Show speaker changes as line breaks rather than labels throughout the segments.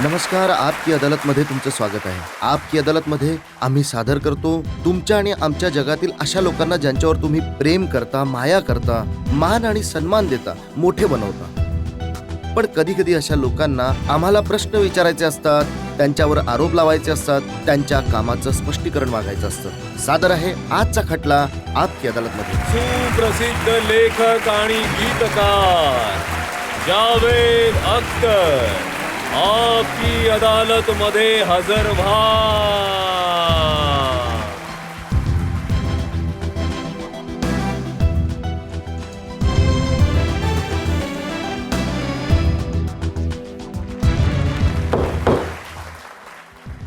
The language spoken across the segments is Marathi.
नमस्कार. आपकी अदालतमध्ये तुमचं स्वागत आहे. आपकी अदालतमध्ये आम्ही सादर करतो तुमच्या आणि आमच्या जगातील अशा लोकांना ज्यांच्यावर तुम्ही प्रेम करता, माया करता, मान आणि सन्मान देता, मोठे बनवता. पण कधी कधी अशा लोकांना आम्हाला प्रश्न विचारायचे असतात, त्यांच्यावर आरोप लावायचे असतात, त्यांच्या कामाचं स्पष्टीकरण मागायचं असतं. सादर आहे आजचा खटला आपकी अदालतमध्ये.
सुप्रसिद्ध लेखक आणि गीतकार जावेद अख्तर आपकी अदालत मध्ये हजर व्हा.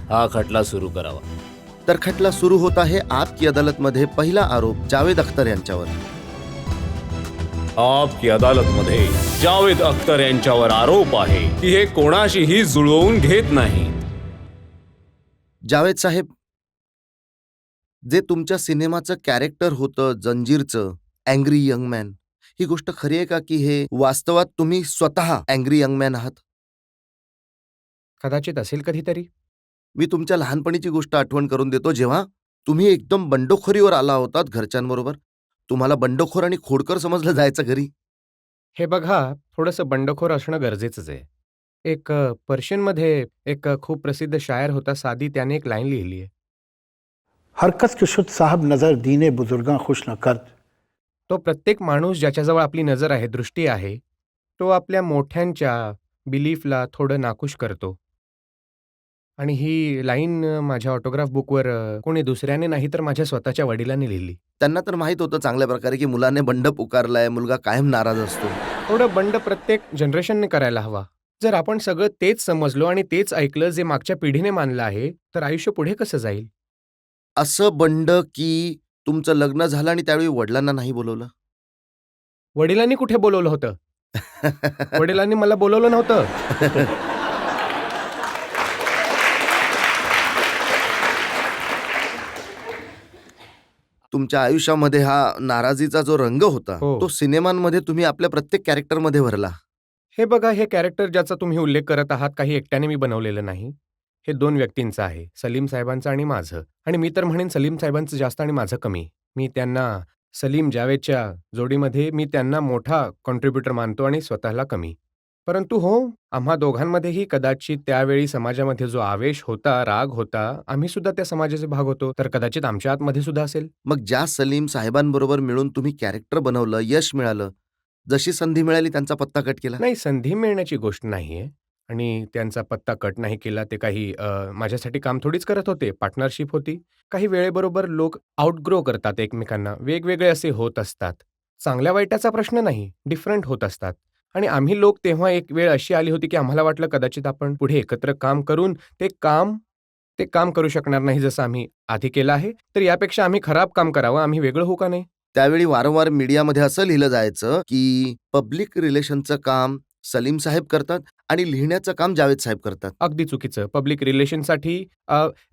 हा खटला सुरू करावा.
तर खटला सुरू होत आहे. आपकी अदालतमध्ये पहिला आरोप जावेद अख्तर यांच्यावर.
आपकी अदालत मध्ये जावेद अख्तर यांच्यावर आरोप आहे की हे कोणाशीही जुळवून घेत नाही.
जावेद साहेब, जे तुमच्या सिनेमाचं कॅरेक्टर होतं जंजीरचं, अँग्री यंग मॅन, ही गोष्ट खरी आहे का की हे वास्तवात तुम्ही स्वतः अँग्री यंग मॅन आहात?
कदाचित असेल कधीतरी.
मी तुमच्या लहानपणीची गोष्ट आठवण करून देतो, जेव्हा तुम्ही एकदम बंडखोरीवर आला होतात घरच्यांबरोबर. तुम्हाला बंडखोर आणि खोडकर समजलं जायचं घरी.
हे बघा, थोडंसं बंडखोर असणं गरजेचंच आहे. एक पर्शियनमध्ये एक खूप प्रसिद्ध शायर होता सादी, त्याने एक लाईन लिहिली आहे.
हरकत के शुद्ध साहब नजर दीने बुजुर्गां खुश न करत.
तो प्रत्येक माणूस ज्याच्याजवळ आपली नजर आहे, दृष्टी आहे, तो आपल्या मोठ्यांच्या बिलीफला थोडं नाखुश करतो. आणि ही लाईन माझ्या ऑटोग्राफ बुकवर कोणी दुसऱ्याने नाही तर माझ्या स्वतःच्या वडिलांनी लिहिली.
त्यांना तर माहित होतं चांगल्या प्रकारे की मुलाने बंड पुकारलाय, मुलगा कायम नाराज असतो.
थोडं बंड प्रत्येक जनरेशनने करायला हवा. जर आपण सगळं तेच समजलो आणि तेच ऐकलं जे मागच्या पिढीने मानलं आहे, तर आयुष्य पुढे कसं जाईल?
असं बंड की तुमचं लग्न झालं आणि त्यावेळी वडिलांना नाही बोलवलं?
वडिलांनी कुठे बोलवलं होतं? वडिलांनी मला बोलवलं नव्हतं.
तुमच्या आयुष्यामध्ये हा नाराजीचा जो रंग होता,
हो.
तो सिनेमांमध्ये तुम्ही आपल्या प्रत्येक कॅरेक्टरमध्ये भरला.
हे बघा, हे कॅरेक्टर ज्याचा तुम्ही उल्लेख करत आहात, काही एकट्याने मी बनवलेलं नाही. हे 2 व्यक्तींचं आहे, सलीम साहेबांचं आणि माझं. आणि मी तर म्हणेन सलीम साहेबांचं जास्त आणि माझं कमी. मी त्यांना सलीम जावेदच्या जोडीमध्ये मी त्यांना मोठा कॉन्ट्रिब्युटर मानतो आणि स्वतःला कमी. परंतु हो, आम्हा दोघांमध्येही कदाचित त्यावेळी समाजामध्ये जो आवेश होता, राग होता, आम्ही सुद्धा त्या समाजाचे भाग होतो, तर कदाचित आमच्या आतमध्ये सुद्धा असेल.
मग ज्या सलीम साहेबांबरोबर मिळून तुम्ही कॅरेक्टर बनवलं, यश मिळालं, जशी संधी मिळाली त्यांचा पत्ता कट केला?
नाही, संधी मिळण्याची गोष्ट नाहीये आणि त्यांचा पत्ता कट नाही केला. ते काही माझ्यासाठी काम थोडीच करत होते, पार्टनरशिप होती. काही वेळेबरोबर लोक आउटग्रो करतात एकमेकांना, वेगवेगळे असे होत असतात. चांगल्या वाईटाचा प्रश्न नाही, डिफरंट होत असतात. आणि आम्ही लोक तेव्हा एक वेळ अशी आली होती की आम्हाला वाटलं कदाचित आपण पुढे एकत्र काम करून ते काम करू शकणार नाही जसं आम्ही आधी केलं आहे. तर यापेक्षा आम्ही खराब काम करावं, आम्ही वेगळं होऊ का नाही?
त्यावेळी वारंवार मीडियामध्ये असं लिहिलं जायचं की पब्लिक रिलेशनचं काम सलीम साहेब करतात आणि लिहिण्याचं काम जावेद साहेब करतात.
अगदी चुकीचं. पब्लिक रिलेशनसाठी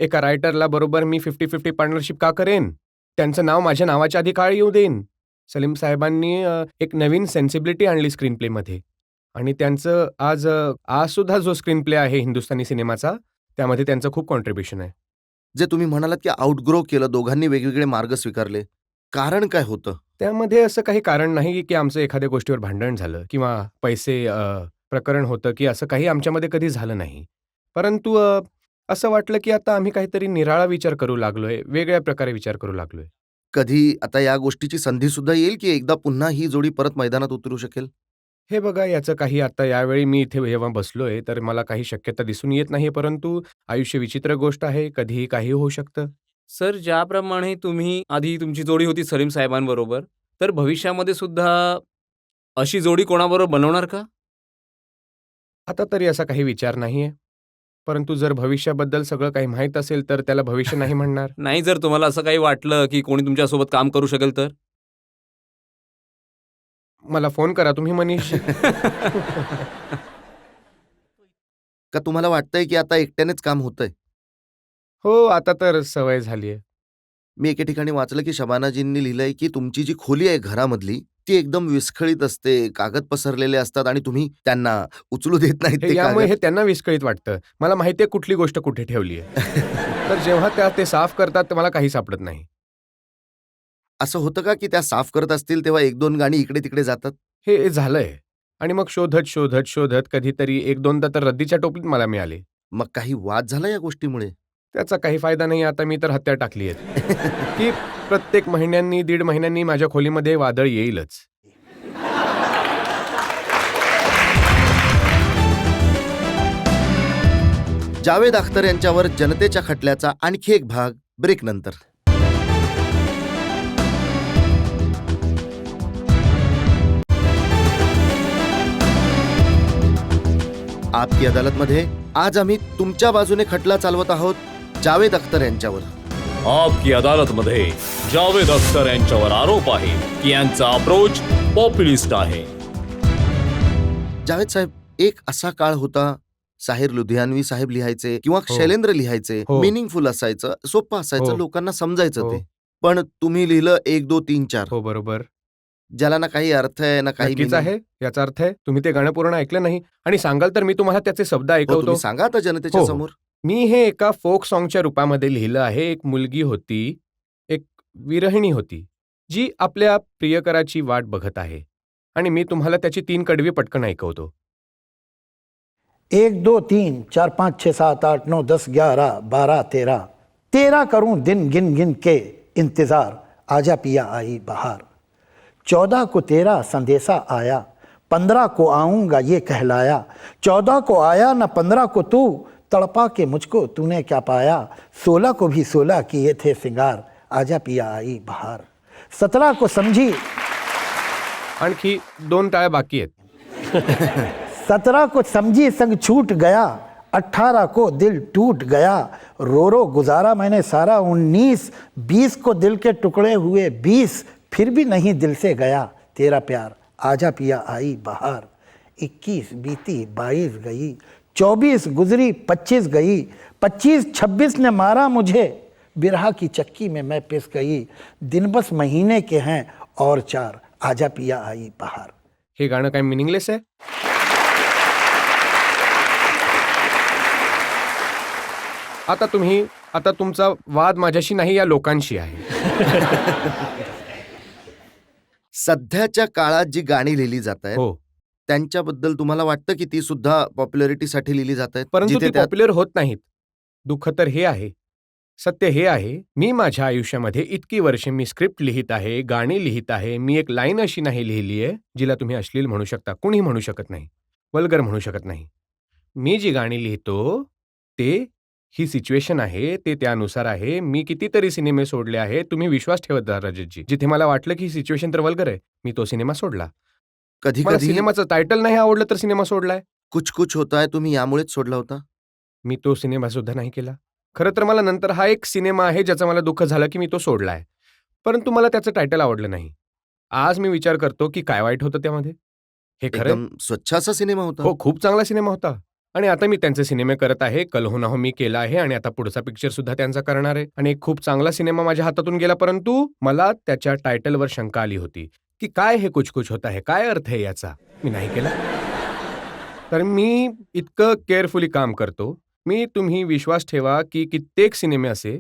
एका रायटरला बरोबर मी 50-50 पार्टनरशिप का करेन? त्यांचं नाव माझ्या नावाच्या आधी का येऊ देईन? सलीम साहेबांनी एक नवीन सेन्सिबिलिटी आणली स्क्रीन प्लेमध्ये आणि त्यांचं आज सुद्धा जो स्क्रीन प्ले आहे हिंदुस्थानी सिनेमाचा, त्यामध्ये त्यांचं खूप कॉन्ट्रिब्युशन आहे.
जे तुम्ही म्हणालात की आउटग्रो केलं, दोघांनी वेगवेगळे मार्ग स्वीकारले, कारण काय होतं?
त्यामध्ये असं काही कारण नाही की आमचं एखाद्या गोष्टीवर भांडण झालं किंवा पैसे प्रकरण होतं की असं काही आमच्यामध्ये कधी झालं नाही. परंतु असं वाटलं की आता आम्ही काहीतरी निराळा विचार करू लागलोय, वेगळ्या प्रकारे विचार करू लागलोय.
कधी आता या गोष्टीची संधी सुद्धा येईल की एकदा पुन्हा ही जोडी परत मैदानात उतरू शकेल?
हे बघा, याचं काही आता यावेळी मी इथे जेव्हा बसलोय, तर मला काही शक्यता दिसून येत नाही, परंतु आयुष्य विचित्र गोष्ट आहे, कधीही काही होऊ शकतं.
सर, ज्याप्रमाणे तुम्ही आधी तुमची जोडी होती सलीम साहेबांबरोबर, तर भविष्यामध्ये सुद्धा अशी जोडी कोणाबरोबर बनवणार का?
आता तरी असा काही विचार नाहीये. परंतु जर भविष्याबद्दल सगळं काही माहीत असेल, तर त्याला भविष्य नाही म्हणणार.
नाही, जर तुम्हाला असं काही वाटलं की कोणी तुमच्यासोबत काम करू शकेल तर?
मला फोन करा तुम्ही मनीषजी.
का तुम्हाला वाटतंय की आता एकट्यानेच काम होतंय?
हो, आता तर सवय झालीये.
मी एके ठिकाणी वाचलं की शबानाजींनी लिहिलंय की तुमची जी खोली आहे घरामधली, ती एकदम विस्कळीत असते, कागद पसरलेले असतात आणि तुम्ही त्यांना उचलू देत नाहीत ते
यामुळे हे
कागद.
त्यांना विस्कळीत वाटतं. मला माहिती आहे कुठली गोष्ट कुठे ठेवली आहे. तर जेव्हा ते साफ करतात तर मला काही सापडत नाही.
असं होतं का की त्या साफ करत असतील तेव्हा 1-2 गाणी इकडे-तिकडे जातात?
हे झालंय आणि मग शोधत, शोधत, शोधत कधीतरी 1-2दा तर रद्दीच्या टोपलीत मला मिळाले.
मग काही वाद झाला या गोष्टीमुळे?
त्याचा काही फायदा नाही. आता मी तर हत्या टाकली आहे, की प्रत्येक महिन्यांनी, 1.5 महिन्यांनी माझ्या खोलीमध्ये वादळ येईलच.
जावेद अख्तर यांच्यावर जनतेच्या खटल्याचा आणखी एक भाग ब्रेक नंतर. आपकी अदालतमध्ये आज आम्ही तुमच्या बाजूने खटला चालवत आहोत जावेद अख्तर यांच्यावर.
आपकी अदालतमध्ये जावेद अख्तर यांच्यावर आरोप आहे की यांचा अप्रोच पॉप्युलिस्ट आहे.
जावेद साहेब, एक असा काळ होता, साहिर लुधियानवी साहेब लिहायचे किंवा
हो.
शैलेंद्र लिहायचे,
हो.
मिनिंगफुल असायचं, सोपं असायचं,
हो.
लोकांना समजायचं
हो.
ते. पण तुम्ही लिहिलं 1, 2, 3, 4,
हो, बरोबर.
ज्याला ना काही अर्थ आहे ना काही
नक्कीच
meaning.
आहे. याचा अर्थ आहे तुम्ही ते गाणं पूर्ण ऐकलं नाही आणि सांगाल तर मी तुम्हाला त्याचे शब्द
हो,
ऐकवतो.
तुम्ही सांगा आता जनतेच्या
हो, हो.
समोर.
मी हे एका फोक सॉन्गच्या रूपामध्ये लिहिलं आहे. एक मुलगी होती, एक विरहिणी होती, जी आपल्या प्रियकराची वाट बघत आहे आणि मी तुम्हाला त्याची 3 कडवी पटकन ऐकवतो.
1 2 3 4 5 6 7 8 9 10 11 12 13 13 करूं दिन गिन गिन के इंतजार, आजा पिया आई बहार. 14 को तेरा संदेशा आया, 15 को आऊंगा ये कहलाया. 14 को आया ना 15 को तू, तड़पा के मुझको तूने क्या पाया. 16 को भी 16 किए थे सिंगार, आजा पिया आई बहार. 17 को समझी,
आणखी 2 टाळ्या बाकी आहेत.
17 को समझी संग छूट गया, 18 को दिल टूट गया. रो रो गुजारा मैंने सारा 19, 20 को दिल के टुकड़े हुए 20, फिर भी नहीं दिल से गया तेरा प्यार, आजा पिया आई बहार. 21 बीती 22 गई, 24 गुजरी 25 गई, 25-26 ने मारा मुझे, बिरहा की चक्की में मैं पिस गई. दिन बस महीने के हैं और 4, आजा पिया आई बहार.
हे गाणं काय मिनिंगलेस आहे? आता तुमचा वाद माझ्याशी नाही, या लोकांशी आहे.
सध्याच्या काळात जी गाणी लिहिली जात आहेत
हो,
त्यांच्याबद्दल तुम्हाला वाटतं की ती सुद्धा पॉप्युलरिटीसाठी लिहिली जात आहेत,
परंतु
जिथे
ती
त्यात
पॉप्युलर होत नाहीत. दुःख तर हे आहे, सत्य हे आहे, मी माझ्या आयुष्यामध्ये इतकी वर्षे मी स्क्रिप्ट लिहित आहे, गाणी लिहित आहे. मी एक लाईन अशी नाही लिहिली आहे, जिला तुम्ही अश्लील म्हणू शकता. कुणीही म्हणू शकत नाही, वल्गर म्हणू शकत नाही. मी जी गाणी लिहितो ते ही सिच्युएशन आहे, ते त्यानुसार आहे. मी कितीतरी सिनेमे सोडले आहेत. तुम्ही विश्वास ठेवत जा रजतजी. जिथे मला वाटलं की ही सिच्युएशन तर वल्गर आहे, मी तो सिनेमा सोडला.
कधी
मला
कधी
सिनेमाचं टायटल नाही आवडलं तर सिनेमा सोडलाय.
कुछ कुछ होता है तुम्ही यामुळेच सोडला होता?
मी तो सिनेमा सुद्धा नाही केला. खरं तर मला नंतर हा एक सिनेमा आहे ज्याचं मला दुःख झालं की मी तो सोडलाय. परंतु मला त्याचं टायटल आवडलं नाही. आज मी विचार करतो की काय वाईट होतं त्यामध्ये. हे खरं
एकदम स्वच्छ असा सिनेमा होता.
हो, खूप चांगला सिनेमा होता. आणि आता मी त्यांचे सिनेमे करत आहे. कल हो ना हो मी केला आहे आणि आता पुढचा पिक्चर सुद्धा त्यांचा करणार आहे. आणि एक खूप चांगला सिनेमा माझ्या हातातून गेला, परंतु मला त्याच्या टायटलवर शंका आली होती की काय हे कुछ कुछ होता है, काय अर्थ आहे याचा. मी नाही केला. तर मी इतकं केअरफुली काम करतो. तुम्ही विश्वास ठेवा की कित्येक सिनेमे असे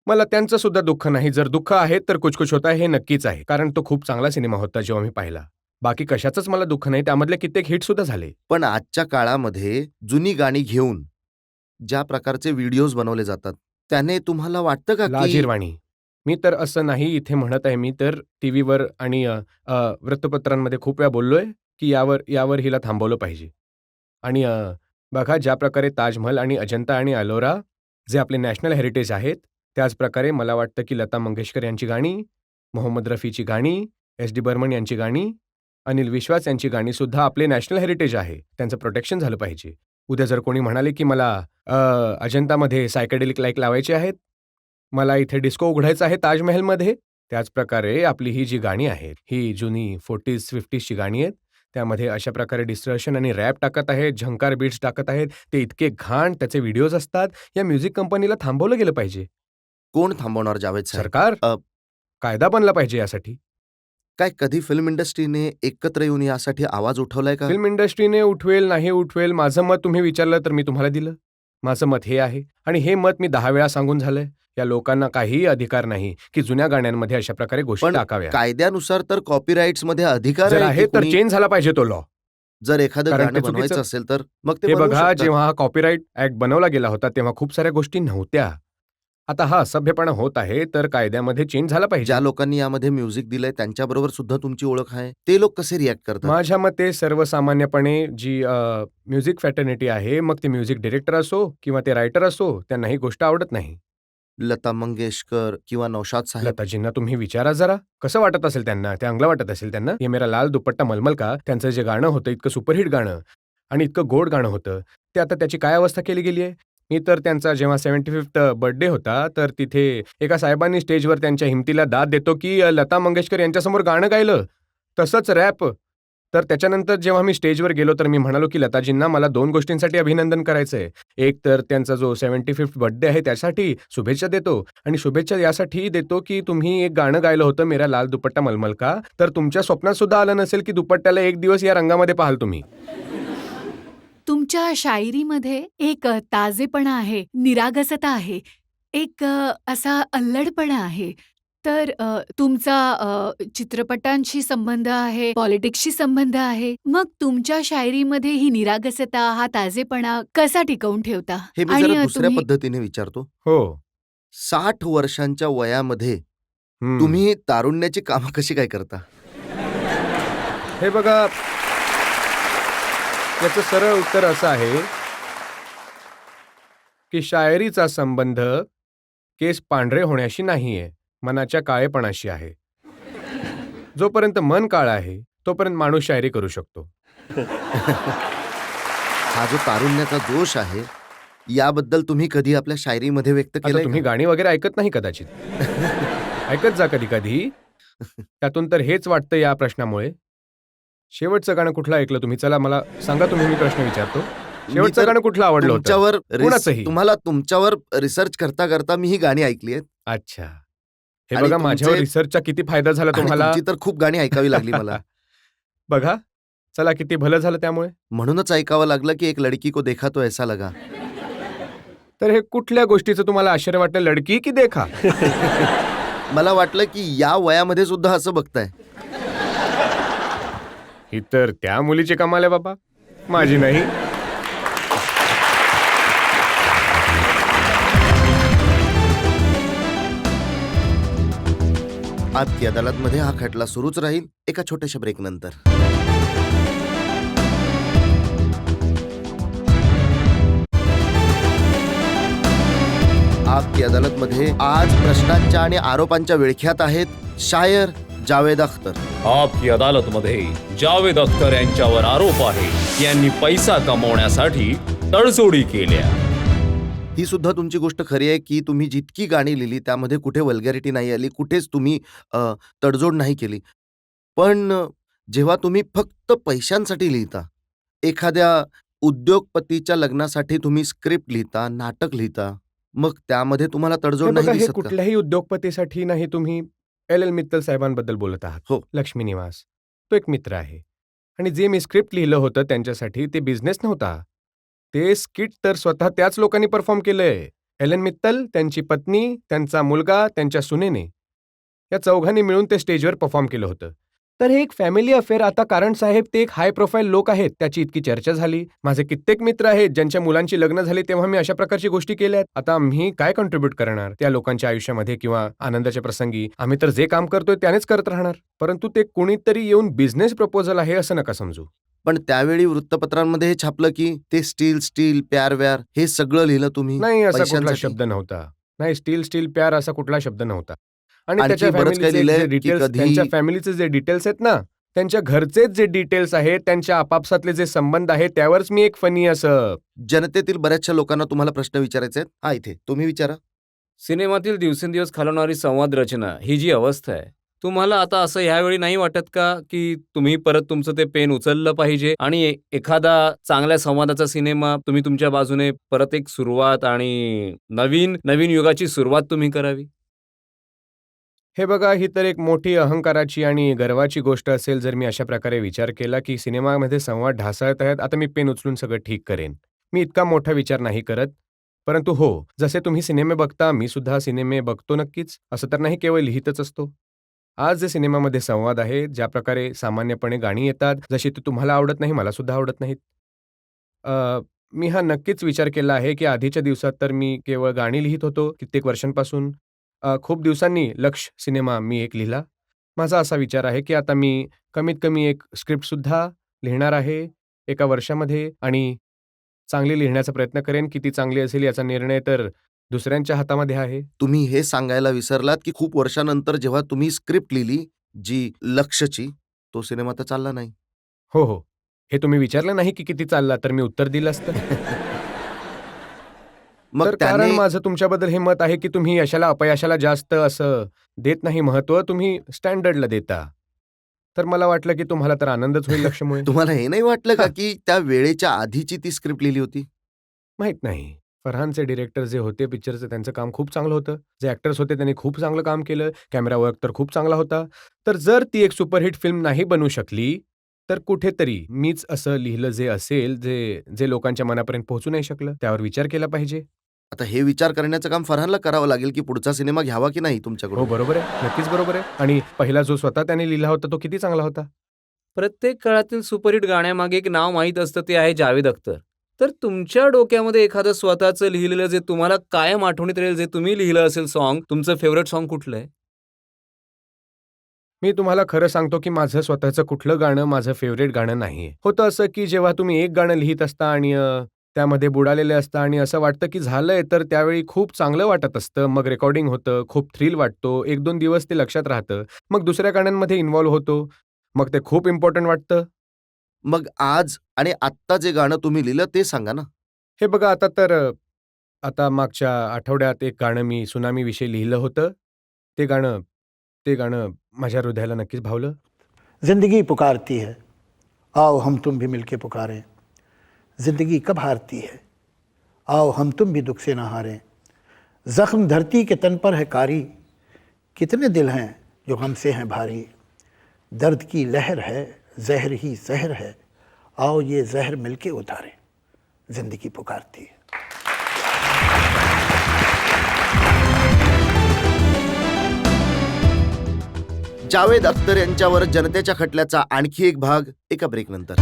मला त्यांचं सुद्धा दुःख नाही. जर दुःख आहे तर कुछ कुछ होता है हे नक्कीच आहे, कारण तो खूप चांगला सिनेमा होता जेव्हा मी पाहिला. बाकी कशाचंच मला दुःख नाही. त्यामधले कित्येक हिट सुद्धा झाले.
पण आजच्या काळामध्ये जुनी गाणी घेऊन ज्या प्रकारचे व्हिडिओज बनवले जातात त्याने तुम्हाला वाटतं का की
लाजिरवाणी. मी तर असं नाही इथे म्हणत आहे. मी तर टीव्हीवर आणि वृत्तपत्रांमध्ये खूप वेळा बोललोय की यावर हिला थांबवलं पाहिजे. आणि बघा, ज्या प्रकारे ताजमहल आणि अजंता आणि अलोरा जे आपले नॅशनल हेरिटेज आहेत, त्याच प्रकारे मला वाटतं की लता मंगेशकर यांची गाणी, मोहम्मद रफीची गाणी, एस.डी. बर्मन यांची गाणी, अनिल विश्वास यांची गाणी सुद्धा आपले नॅशनल हेरिटेज आहे. त्यांचं प्रोटेक्शन झालं पाहिजे. उद्या जर कोणी म्हणाले की मला अजंतामध्ये सायकेडेलिक लाईट लावायचे आहेत, मला इथे डिस्को उघडायचा आहे ताजमहलमध्ये, त्याच प्रकारे आपली ही जी गाणी आहेत, ही जुनी 40s 50sची गाणी आहेत. त्यामध्ये अशा प्रकारे डिस्टर्शन आणि रॅप टाकत आहेत, झंकार बीट्स टाकत आहेत. ते इतके घाण त्याचे व्हिडिओज असतात. या म्युझिक कंपनीला थांबवलं गेलं पाहिजे.
कोण थांबवणार जावेद साहेब?
सरकार, कायदा बनला पाहिजे यासाठी.
काय कधी फिल्म इंडस्ट्रीने एकत्र येऊन यासाठी आवाज उठवलाय का?
फिल्म इंडस्ट्रीने उठवेल नाही उठवेल माझं मत तुम्ही विचारलं तर मी तुम्हाला दिलं. माझं मत हे आहे आणि हे मत मी 10 वेळा सांगून झालंय. या लोकांना काहीही अधिकार नाही की जुन्या गाण्यांमध्ये अशा प्रकारे गोष्टी
पण
टाकाव्या.
कायद्यानुसार तर कॉपीराइट्स मध्ये अधिकार
जर
आहे
आहे
की
तर
कुणी
चेंज झाला पाहिजे तो लॉ.
जर एखादं
कारण
गाणं
ते चुकीचं-
बनवायचं असेल तर मग ते
हे
बनवू
बघा,
शकतात.
जेव्हा हा कॉपीराईट ऍक्ट बनवला गेला होता तेव्हा खूप साऱ्या गोष्टी नव्हत्या. आता हा असभ्यपणा होत आहे तर कायद्यामध्ये चेंज झाला पाहिजे.
ज्या लोकांनी यामध्ये म्युझिक दिलंय त्यांच्याबरोबर सुद्धा तुमची ओळख आहे. ते लोक कसे रिॲक्ट करतात?
माझ्या मते सर्वसामान्यपणे जी म्युझिक फॅटर्निटी आहे, मग ते म्युझिक डिरेक्टर असो किंवा ते रायटर असो, त्यांना ही गोष्ट आवडत नाही.
लता मंगेशकर किंवा नौशाद साहेब
लताजींना तुम्ही विचारा जरा, कसं वाटत असेल त्यांना, ते अंगलं वाटत असेल त्यांना. ये मेरा लाल दुपट्टा मलमल का, त्यांचं जे गाणं होतं इतकं सुपरहिट गाणं आणि इतकं गोड गाणं होतं, ते आता त्याची काय अवस्था केली गेली आहे. मी तर त्यांचा जेव्हा 75th बर्थडे होता, तर तिथे एका साहेबांनी स्टेजवर त्यांच्या हिमतीला दाद देतो, की लता मंगेशकर यांच्यासमोर गाणं गायलं, तसंच रॅप. तर त्याच्यानंतर जेव्हा मी स्टेजवर गेलो, तर मी म्हणालो, की लताजींना मला 2 गोष्टींसाठी अभिनंदन करायचंय. एक तर त्यांचा जो 75th बर्थडे आहे त्यासाठी शुभेच्छा देतो आणि शुभेच्छा यासाठी देतो, की तुम्ही एक गाणं गायलं होतं, मेरा लाल दुपट्टा मलमल का. तर तुमच्या स्वप्नात सुद्धा आलं नसेल, की दुपट्ट्याला एक दिवस या रंगामध्ये पाहाल तुम्ही.
तुमच्या शायरीमध्ये एक ताजेपणा आहे, निरागसता आहे, एक असा अल्लडपणा आहे. तर तुमचा चित्रपटांशी संबंध आहे, पॉलिटिक्सशी संबंध आहे. मग तुमच्या शायरीमध्ये ही निरागसता, हा ताजेपणा कसा टिकवून ठेवता?
हे मी
आणि
जरा दुसऱ्या
तुम्ही
पद्धतीने विचारतो.
हो.
60 वर्षांच्या वयामध्ये
हम्म.
तुम्ही तारुण्याची कामं कशी काय करता?
हे बघा, याचं सरळ उत्तर असं आहे, की शायरीचा संबंध केस पांढरे होण्याशी नाहीये, मनाच्या काळेपणाशी आहे. जोपर्यंत मन काळं आहे, तोपर्यंत माणूस शायरी करू शकतो.
हा जो तारुण्याचा जोश आहे याबद्दल तुम्ही कधी आपल्या शायरीमध्ये व्यक्त
आता
केलंय
तुम्ही
का?
गाणी वगैरे ऐकत नाही कदाचित. ऐकत जा कधी कधी. त्यातून तर हेच वाटतं या प्रश्नामुळे. शेवटचं गाणं कुठलं ऐकलं तुम्ही? चला मला सांगा तुम्ही, मी प्रश्न विचारतो.
मी
शेवटचं
तर
गाणं कुठलं आवडलं होतं?
तुमच्यावर
कोणाचंही?
तुम्हाला तुमच्यावर रिसर्च करता करता मी ही गाणी ऐकली आहेत
अच्छा. हे
आणि
बघा, माझ्यावर
तुमचे-
रिसर्चचा किती फायदा झाला
आणि
तुम्हाला.
तुमची तर खूप गाणी ऐकावी लागली मला.
बघा, चला किती भलं झालं त्यामुळे.
म्हणूनच ऐकावं लागलं की एक लडकी को देखा तो ऐसा लगा.
तर हे कुठल्या गोष्टीचं तुम्हाला आश्चर्य वाटलं, लडकी की देखा?
मला वाटलं की या वयामध्ये सुद्धा असं बघताय.
ही तर त्या मुलीची कमाल आहे बाबा, माझी नाही.
आपकी अदालतमध्ये हा खटला सुरूच राहील एका छोट्याशा ब्रेक नंतर. आपकी अदालतमध्ये आज प्रश्नांच्या आणि आरोपांच्या विळख्यात आहेत शायर जावेद अख्तर.
आपकी अदालतमध्ये जावेद अख्तर यांच्यावर आरोप आहे की यांनी पैसा कमवण्यासाठी तडजोडी केल्या.
ही सुद्धा तुमची गोष्ट खरी आहे की तुम्ही जितकी गाणी लिहिली त्यामध्ये कुठे वल्गॅरिटी नाही आली, कुठेच तुम्ही तडजोड नाही केली. पण जेव्हा तुम्ही फक्त पैशांसाठी लिहिता, एखाद्या उद्योगपतीच्या लग्नासाठी तुम्ही स्क्रिप्ट लिहिता, नाटक लिहिता, मग त्यामध्ये तुम्हाला
हे
तडजोड
बघा,
नाही
हे
दिसत का?
कुठल्याही उद्योगपतीसाठी नाही. तुम्ही एल मित्तल साहेबांबद्दल बोलत आहात.
हो.
लक्ष्मी निवास, तो एक मित्र आहे. आणि जे मी स्क्रिप्ट लिहिलं होतं त्यांच्यासाठी, ते बिझनेस नव्हता. ते स्किट तर स्वतः त्याच लोकांनी परफॉर्म केलंय. एलन मित्तल, त्यांची पत्नी, त्यांचा मुलगा, त्यांच्या सुनेने, या चौघांनी मिळून ते स्टेजवर परफॉर्म केलं होतं. तर हे एक फॅमिली अफेअर. आता कारण साहेब ते एक हाय प्रोफाईल लोक आहेत, त्याची इतकी चर्चा झाली. माझे कित्येक मित्र आहेत ज्यांच्या मुलांची लग्न झाली तेव्हा मी अशा प्रकारची गोष्टी केल्यात. आता आम्ही काय कॉन्ट्रीब्यूट करणार त्या लोकांच्या आयुष्यामध्ये किंवा आनंदाच्या प्रसंगी? आम्ही तर जे काम करतोय त्यानेच करत राहणार. परंतु ते कुणीतरी येऊन बिझनेस प्रपोजल आहे असं नका समजू.
पण त्यावेळी वृत्तपत्रांमध्ये हे छापलं की ते स्टील प्यार व्यार हे सगळं लिहिलं तुम्ही
नाही, असा कुठला
पैशांसाठी.
शब्द नव्हता. नाही, स्टील प्यार असा कुठला शब्द नव्हता. आणि
आणखी
त्याच्या
बरंच काही
फॅमिलीचे
लिहिलंय
जे
की
डिटेल्स,
कधी-
त्यांच्या फॅमिलीचे जे डिटेल्स आहेत ना, त्यांच्या घरचेच जे डिटेल्स आहेत, त्यांच्या आपापसातले जे संबंध आहेत, त्यावरच मी एक फनी असं.
जनतेतील बऱ्याचशा लोकांना तुम्हाला प्रश्न विचारायचे आहेत. हा इथे तुम्ही विचारा.
सिनेमातील दिवसेंदिवस खालवणारी संवाद रचना ही जी अवस्था आहे, तुम्हाला आता असं ह्यावेळी नाही वाटत का की तुम्ही परत तुमचं ते पेन उचललं पाहिजे आणि एखादा चांगल्या संवादाचा सिनेमा तुम्ही तुमच्या बाजूने परत एक सुरुवात आणि नवीन युगाची सुरुवात तुम्ही करावी?
हे बघा, ही तर एक मोठी अहंकाराची आणि गर्वाची गोष्ट असेल जर मी अशा प्रकारे विचार केला, की सिनेमामध्ये संवाद ढासळत आहेत, आता मी पेन उचलून सगळं ठीक करेन. मी इतका मोठा विचार नाही करत. परंतु हो, जसे तुम्ही सिनेमे बघता, मी सुद्धा सिनेमे बघतो नक्कीच. असं तर नाही केवळ लिहितच असतो. आज जे सिनेमामध्ये संवाद आहे, ज्या प्रकारे सामान्यपणे गाणी येतात, जशी ती तुम्हाला आवडत नाही, मला सुद्धा आवडत नाहीत. मी हा नक्कीच विचार केला आहे, की आधीच्या दिवसात तर मी केवळ गाणी लिहीत होतो कित्येक वर्षांपासून. खूप दिवसांनी लक्ष सिनेमा मी एक लिहिला. माझा असा विचार आहे, की आता मी कमीत कमी एक स्क्रिप्टसुद्धा लिहिणार आहे एका वर्षामध्ये आणि चांगली लिहिण्याचा प्रयत्न करेन. किती चांगली असेल याचा निर्णय तर दुसऱ्यांच्या हातामध्ये आहे.
तुम्ही हे सांगायला विसरलात की खूप वर्षानंतर जेव्हा तुम्ही स्क्रिप्ट लिहिली जी लक्ष्यची, तो सिनेमा तर चालला नाही.
हो, हो. हे तुम्ही विचारलं नाही, की किती चालला, तर मी उत्तर दिलं असतं.
मग
तर कारण
त्याने
माझं तुमच्याबद्दल हे मत आहे, की तुम्ही यशाला अपयशाला जास्त असं देत नाही महत्त्व, तुम्ही स्टँडर्डला देता. तर मला वाटलं, की तुम्हाला तर आनंदच होईल लक्ष्यमुळे.
तुम्हाला हे नाही वाटलं का
हां.
की त्या वेळेच्या आधीची ती स्क्रिप्ट लिहिली होती?
माहीत नाही. फरहानचे डिरेक्टर जे होते पिक्चरचं त्यांचं काम खूप चांगलं होतं. जे ॲक्टर्स होते त्यांनी खूप चांगलं काम केलं. कॅमेरा वर्क तर खूप चांगला होता. तर जर ती एक सुपरहिट फिल्म नाही बनू शकली, तर कुठेतरी मीच असं लिहिलं जे असेल, जे जे लोकांच्या मनापर्यंत पोहोचू नाही शकलं, त्यावर विचार केला पाहिजे.
आता हे विचार करण्याचं काम फरहानला करावं लागेल की पुढचा सिनेमा घ्यावा की नाही
हो,
तुमच्याकडून?
बरोबर आहे. नक्कीच बरोबर आहे. आणि पहिला जो स्वतः त्याने लिहिला होता तो किती चांगला होता.
प्रत्येक काळातील सुपरहिट गाण्यामागे एक नाव माहीत असतं, ते आहे जावेद अख्तर. तर तुमच्या डोक्यामध्ये एखादं स्वतःचं लिहिलेलं जे तुम्हाला कायम आठवणीत राहील, जे तुम्ही लिहिलं असेल सॉन्ग, तुमचं फेव्हरेट सॉन्ग कुठलं आहे?
मी तुम्हाला खरं सांगतो, की माझं स्वतःचं कुठलं गाणं माझं फेव्हरेट गाणं नाहीये. होतं असं, की जेव्हा तुम्ही एक गाणं लिहीत असता आणि त्यामध्ये बुडालेले असता आणि असं वाटतं, की झालंय, तर त्यावेळी खूप चांगलं वाटत असतं. मग रेकॉर्डिंग होतं, खूप थ्रिल वाटतो. 1-2 दिवस ते लक्षात राहतं. मग दुसऱ्या गाण्यांमध्ये इन्व्हॉल्व होतो. मग ते खूप इम्पोर्टंट वाटतं.
मग आज आणि आत्ता जे गाणं तुम्ही लिहिलं ते सांगा ना?
हे बघा आता तर आता मागच्या आठवड्यात एक गाणं मी सुनामीविषयी लिहिलं होतं. ते गाणं ते गाणं माझ्या हृदयाला नक्कीच भावलं.
जिंदगी पुकारती है, आओ हम तुम भी मिलके पुकारें। जिंदगी कब हारती है, आओ हम तुम भी दुख से न हारें। जख्म धरती के तन पर है कारी, कितने दिल हैं जो हमसे हैं भारी। दर्द की लहर है, जहर ही जहर है, आओ ये जहर मिलके उतारें। जिंदगी पुकारती है।
जावेद अख्तर यांच्यावर जनतेच्या खटल्याचा आणखी एक भाग एका ब्रेक नंतर.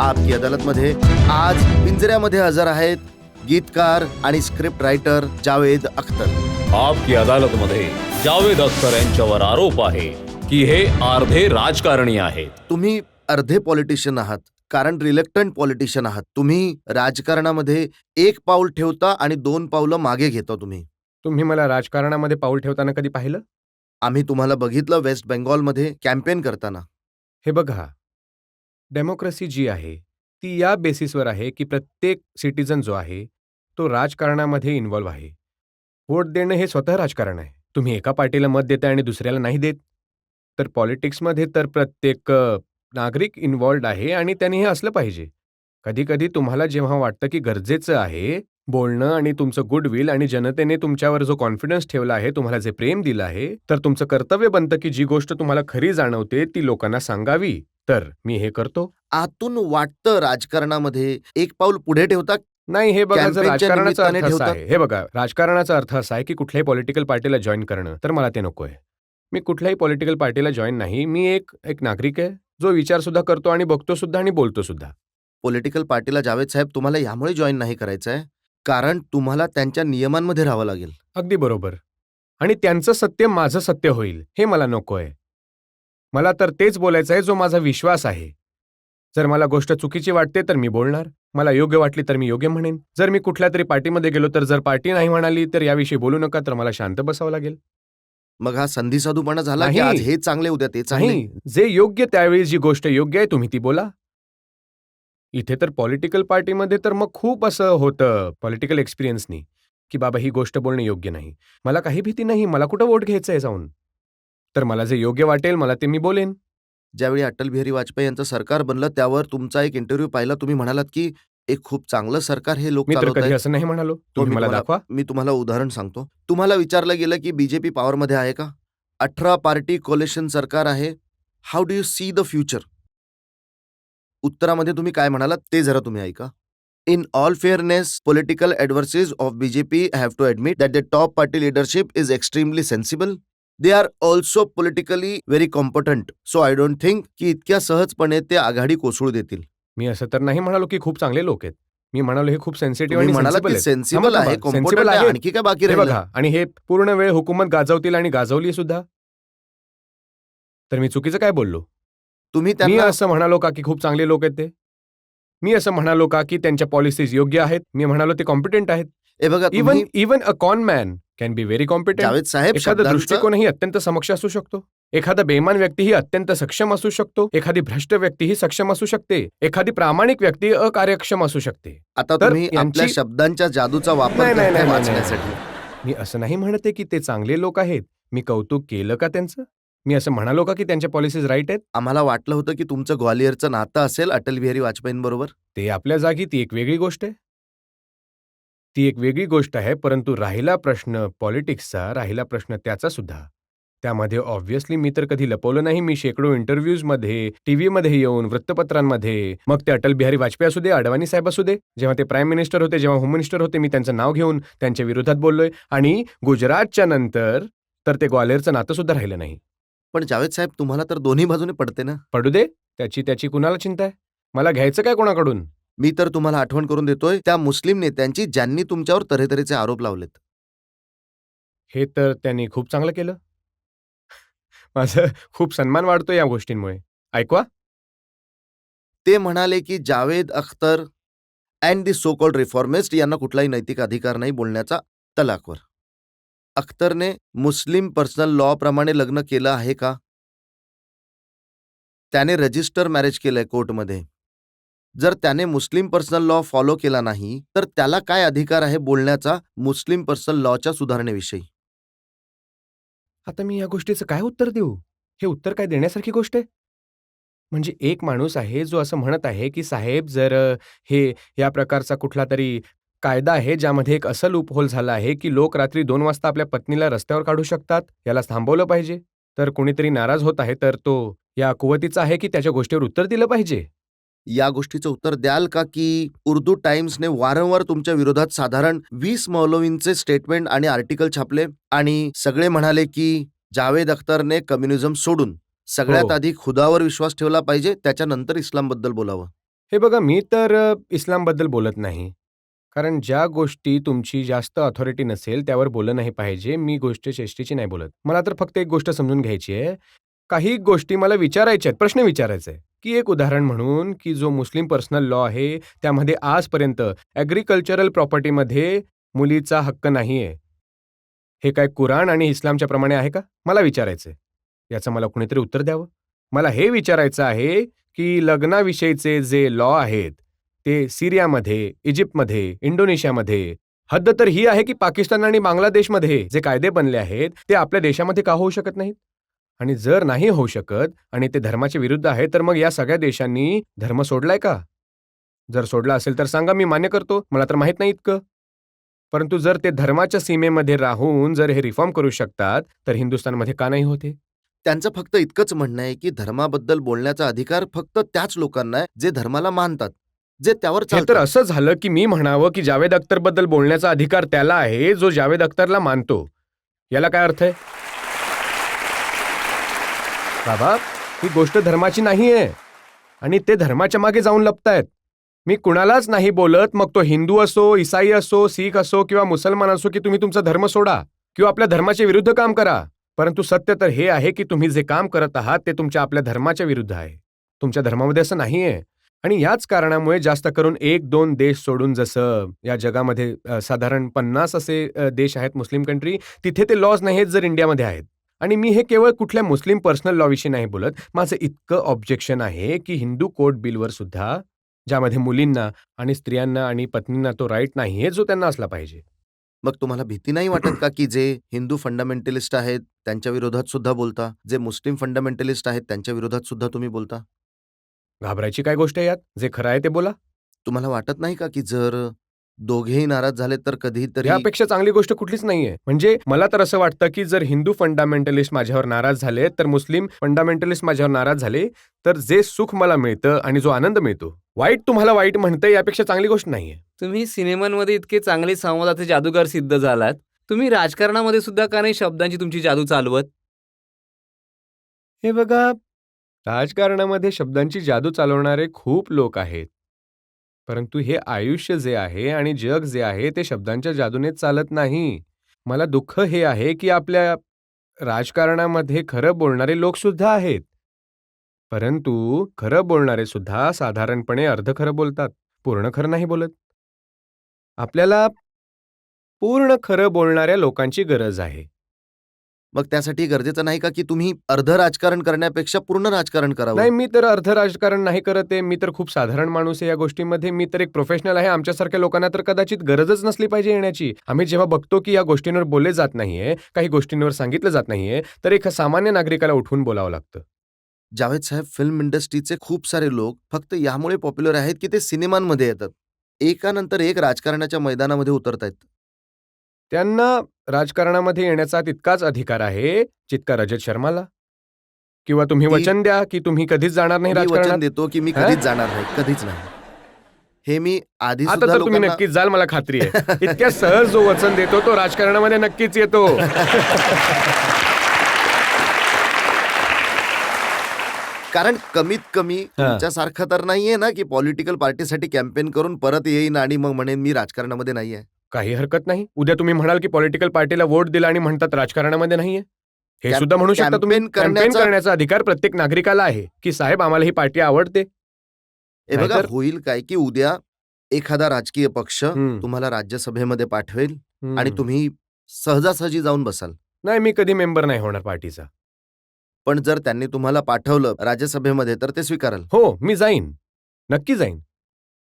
आपकी अदालतमध्ये आज पिंजऱ्यामध्ये हजर आहेत गीतकार आणि स्क्रिप्ट रायटर जावेद अख्तर.
आपकी अदालतमध्ये जावेद अख्तर यांच्यावर आरोप आहे की हे अर्धे राजकारणी आहेत.
तुम्ही अर्धे पॉलिटिशियन आहात, कारण रिलेक्टंट पॉलिटिशियन आहात. तुम्ही राजकारणामध्ये एक पाऊल ठेवता आणि 2 पावलं मागे घेता तुम्ही.
तुम्ही मला राजकारणामध्ये पाऊल ठेवताना कधी पाहिलं?
आम्ही तुम्हाला बघितलं वेस्ट बेंगॉलमध्ये कॅम्पेन करताना.
हे बघा, डेमोक्रेसी जी आहे, ती या बेसिसवर आहे, की प्रत्येक सिटिझन जो आहे, तो राजकारणामध्ये इन्व्हॉल्व आहे. वोट देणं हे स्वतः राजकारण आहे. तुम्ही एका पार्टीला मत देताय आणि दुसऱ्याला नाही देत. तर पॉलिटिक्समध्ये तर प्रत्येक नागरिक इन्व्हॉल्व्ड आहे आणि त्याने हे असलं पाहिजे. कधी-कधी तुम्हाला जेव्हा वाटतं, की गरजेचं आहे बोलणं आणि तुमचं गुडविल आणि जनतेने तुमच्यावर जो कॉन्फिडन्स ठेवला आहे, तुम्हाला जे प्रेम दिलं आहे, तर तुमचं कर्तव्य बनतं, की जी गोष्ट तुम्हाला खरी जाणवते ती लोकांना सांगावी. तर मी हे करतो.
आतून वाटतं राजकारणामध्ये एक पाऊल पुढे ठेवता.
नाही, हे बघा, जर
कॅम्पेनच्या
राजकारणाचा अर्थ
निमित्ताने
असा
ठेवतात.
आहे, हे बघा, राजकारणाचा अर्थ असा आहे, की कुठल्याही पॉलिटिकल पार्टीला जॉइन करणं, तर मला ते नकोय. मी कुठल्याही पॉलिटिकल पार्टीला जॉइन नाही. मी एक एक नागरिक आहे, जो विचारसुद्धा करतो आणि बघतो सुद्धा आणि बोलतो सुद्धा.
पॉलिटिकल पार्टीला जावेद साहेब तुम्हाला यामुळे जॉईन नाही करायचं आहे, कारण तुम्हाला त्यांच्या नियमांमध्ये राहावं लागेल.
अगदी बरोबर. आणि त्यांचं सत्य माझं सत्य होईल, हे मला नकोय. मला तर तेच बोलायचं आहे, जो माझा विश्वास आहे. जर मला गोष्ट चुकीची वाटते, तर मी बोलणार. मला योग्य वाटली, तर मी योग्य म्हणेन. जर मी कुठल्यातरी पार्टीमध्ये गेलो, तर जर पार्टी नाही म्हणाली, तर याविषयी बोलू नका, तर मला शांत बसावं लागेल.
मग हा संधीसाधूपणा झाला की
नाही.
आज हे चांगले उद्या ते चांगले.
नाही, जे योग्य त्यावेळी जी गोष्ट योग्य आहे, तुम्ही ती बोला. इथे तर पॉलिटिकल पार्टीमध्ये तर मग खूप असं होतं पॉलिटिकल एक्सपिरियन्सनी, की बाबा ही गोष्ट बोलणं योग्य नाही. मला काही भीती नाही, मला कुठं वोट घ्यायचं आहे जाऊन. तर मला जे योग्य वाटेल, मला ते मी बोलेन.
ज्यावेळी अटल बिहारी वाजपेयी यांचं सरकार बनलं त्यावर तुमचा एक इंटरव्ह्यू पाहिला. तुम्ही म्हणालात की एक खूप चांगलं सरकार हे लोक
मी तर
चालवत
कधी
आहेत.
असं नाही म्हणालो. तुम्ही
मी
मला
तुम्हाला
दाखवा.
मी तुम्हाला उदाहरण सांगतो. तुम्हाला विचारलं गेलं की बीजेपी पॉवरमध्ये आहे का? 18 पार्टी कोलेशन सरकार आहे. How do you see the future? उत्तरामध्ये तुम्ही काय म्हणालात ते जरा तुम्ही ऐका. In all fairness, political adversaries of BJP have to admit that the top party leadership is extremely sensible. They are also politically very competent. So I don't think की इतक्या सहजपणे ते आघाडी कोसळू देतील.
मी असं तर नाही म्हणालो की खूप चांगले लोक आहेत. मी म्हणालो हे खूप सेन्सिटिव्ह
तुम्ही
आणि
म्हणालात
सेन्सिबल
की
आहेत.
सेन्सिबल आहे,
सेन्सिबल
कॉम्पिटंट आहे,
आहेत.
आणखी काय बाकी
हे
राहिलं?
बघा, आणि हे पूर्ण वेळ हुकूमत गाजवतील आणि गाजवली सुद्धा. तर मी चुकीचं काय बोललो?
तुम्ही
मी
त्यांना
असं म्हणालो का की खूप चांगले लोक आहेत ते? मी असं म्हणालो का की त्यांच्या पॉलिसीज योग्य आहेत? मी म्हणालो ते कॉम्पिटंट आहेत.
हे बघा
इवन
तुम्ही
even a con man can be very competent.
Javed साहेब
एखादा
शब्दांचं
दृष्टिकोनही अत्यंत समक्ष असू शकतो. एखादा बेईमान व्यक्तीही अत्यंत सक्षम असू शकतो. एखादी भ्रष्ट व्यक्तीही सक्षम असू शकते. एखादी प्रामाणिक व्यक्ती अकार्यक्षम असू शकते.
आता
तर
तुम्ही आपल्या
यांची-
शब्दांच्या जादूचा वापर
नाही, नाही,
करताय
नाही, नाही,
वाचण्यासाठी.
मी असं नाही म्हणत आहे की ते चांगले लोक आहेत. मी कौतुक केलं का त्यांचं? मी असं म्हणालो का की त्यांच्या पॉलिसीज राईट आहेत?
आम्हाला वाटलं होतं की तुमचं ग्वालियरचं नातं असेल अटल बिहारी वाजपेयींबरोबर.
ते आपल्या जागी ती एक वेगळी गोष्ट आहे. ती एक वेगळी गोष्ट आहे, परंतु राहिला प्रश्न पॉलिटिक्सचा, राहिला प्रश्न त्याचा सुद्धा. त्यामध्ये ऑब्व्हियसली मी तर कधी लपवलं नाही. मी शेकडो इंटरव्ह्यूजमध्ये, टीव्हीमध्ये येऊन, वृत्तपत्रांमध्ये, मग ते अटल बिहारी वाजपेयी असू दे, अडवाणी साहेब असू दे, जेव्हा ते प्राईम मिनिस्टर होते, जेव्हा होम मिनिस्टर होते, मी त्यांचं नाव घेऊन त्यांच्या विरोधात बोललोय. आणि गुजरातच्या नंतर तर ते ग्वाल्हेरचं नातं सुद्धा राहिलं नाही.
पण जावेद साहेब तुम्हाला तर दोन्ही बाजूने पडते ना.
पडू दे, त्याची कुणाला चिंता आहे? मला घ्यायचं काय कोणाकडून?
मी तर तुम्हाला आठवण करून देतोय त्या मुस्लिम नेत्यांची ज्यांनी तुमच्यावर तऱ्हेतऱ्हेचे आरोप लावलेत.
हे तर त्यांनी खूप चांगलं केलं. माझं खूप सन्मान वाढतो या गोष्टींमुळे. ऐकवा.
ते म्हणाले की Javed Akhtar and the so called reformist यांना कुठलाही नैतिक अधिकार नाही बोलण्याचा तलाकवर. अख्तरने मुस्लिम पर्सनल लॉ प्रमाणे लग्न केलं आहे का? त्याने रजिस्टर मॅरेज केलंय कोर्टमध्ये. जर त्याने मुस्लिम पर्सनल लॉ फॉलो केला नाही तर त्याला काय अधिकार आहे बोलण्याचा मुस्लिम पर्सनल लॉच्या सुधारणेविषयी?
आता मी या गोष्टीचं काय उत्तर देऊ? हे उत्तर काय देण्यासारखी गोष्ट आहे? म्हणजे एक माणूस आहे जो असं म्हणत आहे की साहेब जर हे या प्रकारचा कुठला तरी कायदा आहे ज्यामध्ये एक असं लूपहोल झाला आहे की लोक रात्री 2 वाजता आपल्या पत्नीला रस्त्यावर काढू शकतात, याला थांबवलं पाहिजे. तर कोणीतरी नाराज होत आहे तर तो या कुवतीचा आहे की त्याच्या गोष्टीवर उत्तर दिलं पाहिजे.
या गोष्टीचं उत्तर द्याल का की उर्दू टाइम्सने वारंवार तुमच्या विरोधात साधारण 20 मौलवींचे स्टेटमेंट आणि आर्टिकल छापले आणि सगळे म्हणाले की जावेद अख्तरने कम्युनिझम सोडून सगळ्यात
हो.
आधी खुदावर विश्वास ठेवला पाहिजे, त्याच्यानंतर इस्लामबद्दल बोलावं.
हे बघा, मी तर इस्लामबद्दल बोलत नाही. कारण ज्या गोष्टी तुमची जास्त अथॉरिटी नसेल त्यावर बोललं नाही पाहिजे. मी गोष्ट चेष्टेची नाही बोलत. मला तर फक्त एक गोष्ट समजून घ्यायची आहे. काही गोष्टी मला विचारायच्या आहेत, प्रश्न विचारायचा आहे, की एक उदाहरण म्हणून की जो मुस्लिम पर्सनल लॉ आहे त्यामध्ये आजपर्यंत ॲग्रिकल्चरल प्रॉपर्टीमध्ये मुलीचा हक्क नाहीये. हे काय कुराण आणि इस्लामच्या प्रमाणे आहे का? मला विचारायचं आहे. याचं मला कुणीतरी उत्तर द्यावं. मला हे विचारायचं आहे की लग्नाविषयीचे जे लॉ आहेत ते सिरियामध्ये, इजिप्तमध्ये, इंडोनेशियामध्ये, हद्द तर ही आहे की पाकिस्तान आणि बांगलादेशमध्ये जे कायदे बनले आहेत ते आपल्या देशामध्ये का होऊ शकत नाहीत? आणि जर नाही होऊ शकत आणि ते धर्माच्या विरुद्ध आहे तर मग या सगळ्या देशांनी धर्म सोडलाय का? जर सोडला असेल तर सांगा, मी मान्य करतो. मला तर माहित नाही इतकं. परंतु जर ते धर्माच्या सीमेमध्ये राहून जर हे रिफॉर्म करू शकतात तर हिंदुस्थानमध्ये का नाही होते?
त्यांचं फक्त इतकंच म्हणणं आहे की धर्माबद्दल बोलण्याचा अधिकार फक्त त्याच लोकांना आहे जे धर्माला मानतात, जे त्यावर
हे तर
चालतात.
असं झालं की मी म्हणावं की जावेद अख्तरबद्दल बोलण्याचा अधिकार त्याला आहे जो जावेद अख्तरला मानतो. याला काय अर्थ आहे? बाबा, ही गोष्ट धर्माची नाहीये आणि ते धर्माच्या मागे जाऊन लपतायत. मी कुणालाच नाही बोलत, मग तो हिंदू असो, ईसाई असो, शीख असो किंवा मुसलमान असो, की तुम्ही तुमचा धर्म सोडा किंवा आपल्या धर्माच्या विरुद्ध काम करा. परंतु सत्य तर हे आहे की तुम्ही जे काम करत आहात ते तुमच्या आपल्या धर्माच्या विरुद्ध आहे. तुमच्या धर्मामध्ये असं नाहीये. आणि याच कारणामुळे जास्त करून 1-2 देश सोडून, जसं या जगामध्ये साधारण 50 असे देश आहेत मुस्लिम कंट्री, तिथे ते लॉज नाही आहेत जर इंडियामध्ये आहेत. आणि मी हे केवळ कुठल्या मुस्लिम पर्सनल लॉविषयी नाही बोलत. माझं इतकं ऑब्जेक्शन आहे की हिंदू कोड बिलवर सुद्धा, ज्यामध्ये मुलींना आणि स्त्रियांना आणि पत्नींना तो राईट नाहीये जो त्यांना असला पाहिजे.
मग तुम्हाला भीती नाही वाटत का की जे हिंदू फंडामेंटलिस्ट आहेत त्यांच्या विरोधात सुद्धा बोलता, जे मुस्लिम फंडामेंटलिस्ट आहेत त्यांच्या विरोधात सुद्धा तुम्ही बोलता?
घाबरायची काय गोष्ट आहे यात? जे खरं आहे ते बोला.
तुम्हाला वाटत नाही का की जर दोघेही नाराज झाले तर कधीतरी
यापेक्षा चांगली गोष्ट कुठलीच नाहीये. म्हणजे मला तर असं वाटतं की जर हिंदू फंडामेंटलिस्ट माझ्यावर नाराज झाले, तर मुस्लिम फंडामेंटलिस्ट माझ्यावर नाराज झाले, तर जे सुख मला मिळतं आणि जो आनंद मिळतो, वाईट तुम्हाला वाईट म्हणतंय यापेक्षा चांगली गोष्ट नाहीये.
तुम्ही सिनेमांमध्ये इतके चांगले संवादाचे जादूगार सिद्ध झालात, तुम्ही राजकारणामध्ये सुद्धा का नाही शब्दांची तुमची जादू चालवत?
हे बघा, राजकारणामध्ये शब्दांची जादू चालवणारे खूप लोक आहेत. परंतु हे आयुष्य जे आहे आणि जग जे आहे ते शब्दांच्या जादूनेच चालत नाही. मला दुःख हे आहे की आपल्या राजकारणामध्ये खरं बोलणारे लोक सुद्धा आहेत. परंतु खरं बोलणारे सुद्धा साधारणपणे अर्ध खरं बोलतात, पूर्ण खरं नाही बोलत. आपल्याला पूर्ण खरं बोलणाऱ्या लोकांची गरज आहे.
मग त्यासाठी गरजेचं नाही का की तुम्ही अर्ध राजकारण करण्यापेक्षा पूर्ण राजकारण
नाही,
करावं?
मी तर अर्ध राजकारण नाही करत आहे. मी तर खूप साधारण माणूस आहे या गोष्टीमध्ये. मी तर एक प्रोफेशनल आहे. आमच्यासारख्या लोकांना तर कदाचित गरजच नसली पाहिजे येण्याची. आम्ही जेव्हा बघतो की या गोष्टींवर बोलले जात नाहीये, काही गोष्टींवर सांगितलं जात नाहीये, तर एक सामान्य नागरिकाला उठवून बोलावं लागतं.
जावेद साहेब, फिल्म इंडस्ट्रीचे खूप सारे लोक फक्त यामुळे पॉप्युलर आहेत की ते सिनेमांमध्ये येतात. एकानंतर एक राजकारणाच्या मैदानामध्ये उतरतायत.
त्यांना राजकारणामध्ये येण्याचा तितकाच अधिकार आहे, जितका रजत शर्माला. किंवा तुम्ही
ती-
वचन द्या की तुम्ही कधीच जाणार नाही
मी वचन
राजकारणात.
देतो की मी
हं?
कधीच जाणार नाही, कधीच नाही. हे मी आधी
आता
सुद्धा
तर तुम्ही
लोकांना
नक्कीच जाल, मला खात्री आहे. इतक्या सहज जो वचन देतो तो राजकारणामध्ये नक्कीच येतो.
कारण कमीत कमी
हा.
तुमच्यासारखं तर नाहीये ना की पॉलिटिकल पार्टीसाठी कॅम्पेन करून परत येईन आणि मग म्हणेन मी राजकारणामध्ये नाहीये.
काही हरकत नाही. उद्या तुम्ही म्हणाल की पॉलिटिकल पार्टीला वोट दिला आणि म्हणतात राजकारणामध्ये नाहीये. हे
कॅम्प-
सुद्धा म्हणू शकता तुम्ही.
कॅम्पेन
कॅम्पेन
करण्याचा-
करण्याचा अधिकार प्रत्येक नागरिकाला आहे की साहेब आम्हाला ही पार्टी आवडते.
हे बघा,
नाहीतर-
होईल काय की उद्या एखादा राजकीय पक्ष
हम्म.
तुम्हाला राज्यसभेमध्ये पाठवेल
हम्म.
आणि तुम्ही सहजासहजी जाऊन बसाल.
नाही, मी कधी मेंबर नाही होणार पार्टीचा.
पण जर त्यांनी तुम्हाला पाठवलं राज्यसभेमध्ये तर ते स्वीकाराल.
हो, मी जाईन. नक्की जाईन.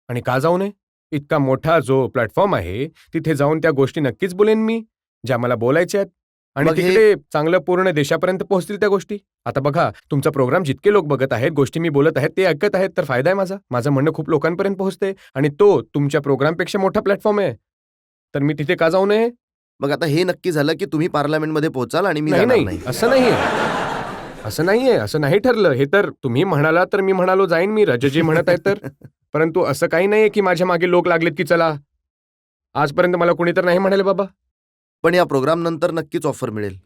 आणि का जाऊ नये? इतका मोठा जो प्लॅटफॉर्म आहे, तिथे जाऊन त्या गोष्टी नक्कीच बोलेन मी, ज्या मला बोलायच्या आहेत. आणि
मग हे-
तिकडे चांगलं पूर्ण देशापर्यंत पोहोचतील त्या गोष्टी. आता बघा, तुमचा प्रोग्राम जितके लोक बघत आहेत, गोष्टी मी बोलत आहेत, ते ऐकत आहेत, तर फायदा आहे माझा. माझं म्हणणं खूप लोकांपर्यंत पोहोचते आणि तो तुमच्या प्रोग्रामपेक्षा मोठा प्लॅटफॉर्म आहे. तर मी तिथे का जाऊ नये?
मग आता हे नक्की झालं की तुम्ही पार्लमेंटमध्ये पोहोचाल आणि मी
नाही,
जाणार
नाही,
नाही.
असं नाहीये. असं नाहीये, असं नाही ठरलं. हे तर तुम्ही म्हणाला तर मी म्हणालो जाईन मी, रजजी म्हणत आहेत तर. परंतु असं काही नाहीये की माझ्या मागे लोक लागलेत की चला. आजपर्यंत मला कुणी तर नाही म्हणाले बाबा.
पण या प्रोग्राम नंतर नक्कीच ऑफर मिळेल.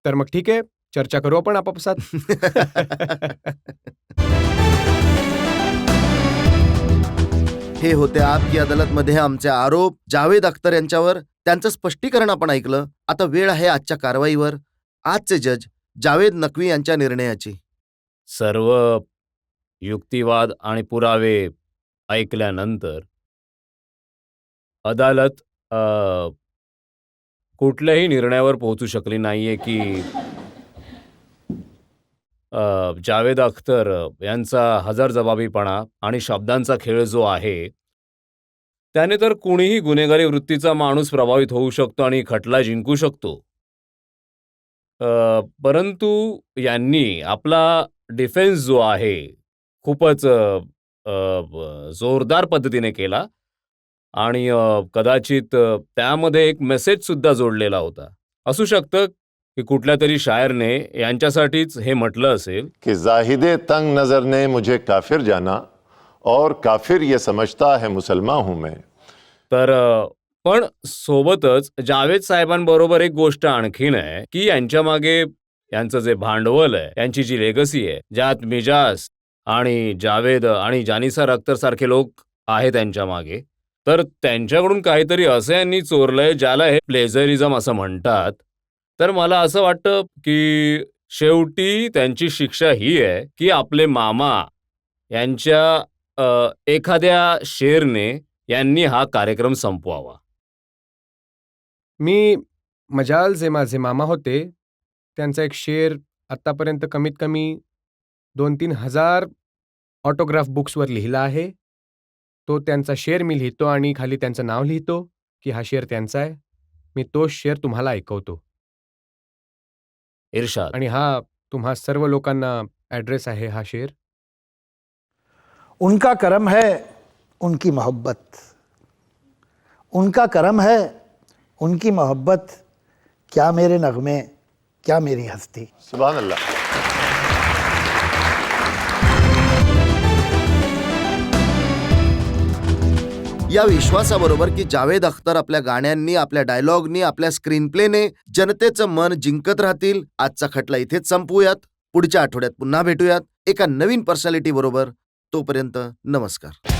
तर मग ठीक आहे, चर्चा करू आपण आपापसात.
हे होते आपकी अदालतमध्ये आमचे आरोप जावेद अख्तर यांच्यावर. त्यांचं स्पष्टीकरण आपण ऐकलं. आता वेळ आहे आजच्या कारवाईवर. आजचे जज जावेद नक्वी यांच्या निर्णयाची.
सर्व युक्तिवाद आणि पुरावे ऐकल्यानंतर अदालत कुठल्याही निर्णयावर पोहोचू शकली नाहीये की जावेद अख्तर यांचा हजरजबाबीपणा आणि शब्दांचा खेळ जो आहे त्याने तर कुणीही गुन्हेगारी वृत्तीचा माणूस प्रभावित होऊ शकतो आणि खटला जिंकू शकतो. परंतु यांनी आपला डिफेन्स जो आहे खूपच जोरदार पद्धतीने केला आणि कदाचित त्यामध्ये एक मेसेज सुद्धा जोडलेला होता. असू शकतं की कुठल्या तरी शायरने यांच्यासाठीच हे म्हटलं असेल
कि जाहिदे तंग नजर ने मुझे काफिर जाना और काफिर ये समझता है मुसलमान हूं मैं.
तर पण सोबतच जावेद साहेबांबरोबर एक गोष्ट आणखीन आहे की यांच्या मागे यांचं जे भांडवल आहे, यांची जी लेगसी आहे, ज्यात मिजाज आणि जावेद आणि जानिसार अख्तर सारखे लोक आहेत त्यांच्या मागे, तर त्यांच्याकडून काहीतरी असं यांनी चोरलंय ज्याला हे प्लेजरिझम असं म्हणतात. तर मला असं वाटतं की शेवटी त्यांची शिक्षा ही आहे की आपले मामा यांच्या एखाद्या शेरने यांनी हा कार्यक्रम संपवावा.
मी मजाल जे माझे मामा होते, त्यांचा एक शेर आत्तापर्यंत कमीत कमी 2-3 हजार ऑटोग्राफ बुक्सवर लिहिला आहे. तो त्यांचा शेर मी लिहितो आणि खाली त्यांचं नाव लिहितो की हा शेर त्यांचा आहे. मी तो शेर तुम्हाला ऐकवतो.
इर्शाद.
आणि हा तुम्हा सर्व लोकांना ॲड्रेस आहे हा शेर.
उनका करम है उनकी मोहब्बत, उनका करम है उनकी मोहब्बत, क्या मेरे नगमे, क्या मेरी हस्ती।
सुभान अल्लाह।
या विश्वासाबरोबर की जावेद अख्तर आपल्या गाण्यांनी, आपल्या डायलॉगनी, आपल्या स्क्रीन प्लेने जनतेचं मन जिंकत राहतील. आजचा खटला इथेच संपवूयात. पुढच्या आठवड्यात पुन्हा भेटूयात एका नवीन पर्सनॅलिटी बरोबर. तोपर्यंत नमस्कार.